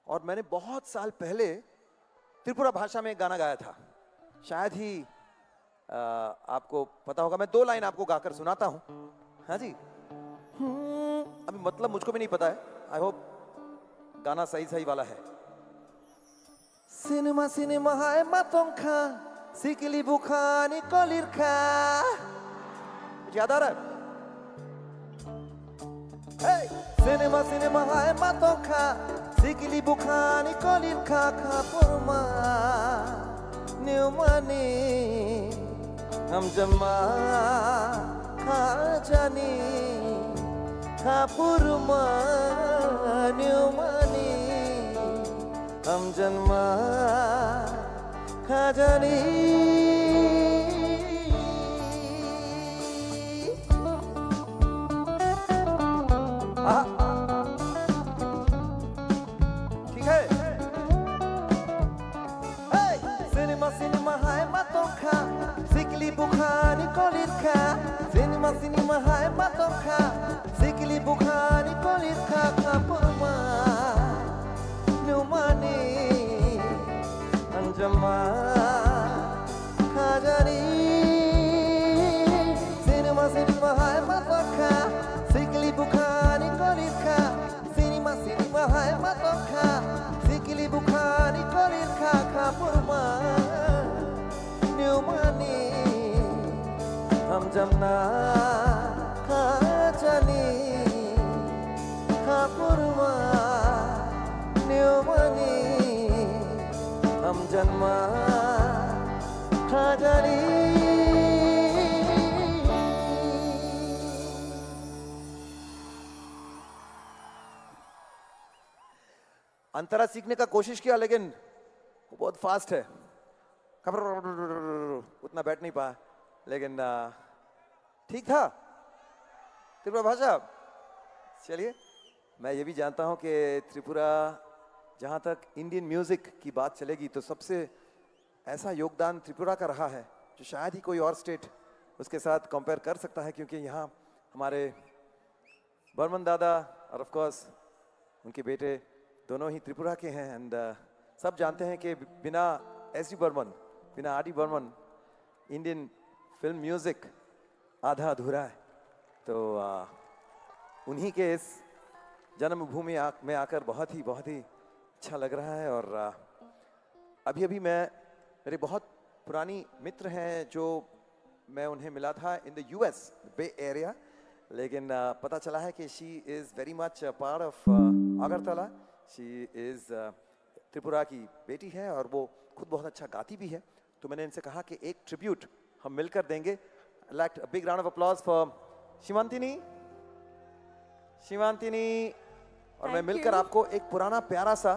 और मैंने बहुत साल पहले त्रिपुरा भाषा में एक गाना गाया था। शायद ही आपको पता होगा। मैं 2 लाइन आपको गाकर सुनाता हूँ। हाँ जी। अभी मतलब मुझको भी नहीं पता है। आई होप गाना सही सही वाला है। सिनेमा सिनेमा है मातोंखा सिकिली बुखानी कोलिरखा। याद आ रहा है? Hey! Cinema cinema hai matonka sikili bukhani kolilka kapurma Newmani ham jamma khajani kapurma Newmani ham jamma khajani ठीक है। सिनेमा सिनेमा है मातोंखा सिकली बुखानी कोलिरखा सिनेमा सिनेमा है मातोंखा सिकली बुखानी कोलिरखा kapurma Newmani anjama khajani cinema cinema है मातोंखा सिकली बुखानी कोलिरखा सिनेमा सिनेमा है मातोंखा सिकली बुखानी कोलिरखा kapurma Newmani ham jamna khajani kapurma Newmani ham janma khajani। अंतरा सीखने का कोशिश किया लेकिन वो बहुत फास्ट है। उतना बैठ नहीं पाया लेकिन ठीक था त्रिपुरा भाषा। चलिए, मैं ये भी जानता हूँ कि त्रिपुरा जहाँ तक इंडियन म्यूजिक की बात चलेगी तो सबसे ऐसा योगदान त्रिपुरा का रहा है जो शायद ही कोई और स्टेट उसके साथ कंपेयर कर सकता है, क्योंकि यहाँ हमारे बर्मन दादा और ऑफ कोर्स उनके बेटे दोनों ही त्रिपुरा के हैं। एंड सब जानते हैं कि बिना एस डी बर्मन, बिना R D Burman Indian film music आधा अधूरा है। तो उन्हीं के इस जन्मभूमि में आकर बहुत ही अच्छा लग रहा है। और अभी अभी मेरे बहुत पुरानी मित्र हैं जो मैं उन्हें मिला था in the US Bay Area, लेकिन पता चला है कि she is very much part of Agartala. She is Tripura की बेटी है और वो खुद बहुत अच्छा गाती भी है। तो मैंने इनसे कहा कि एक ट्रिब्यूट हम मिलकर देंगे। Like a big round of applause for Shivantini. और मैं मिलकर आपको एक पुराना प्यारा सा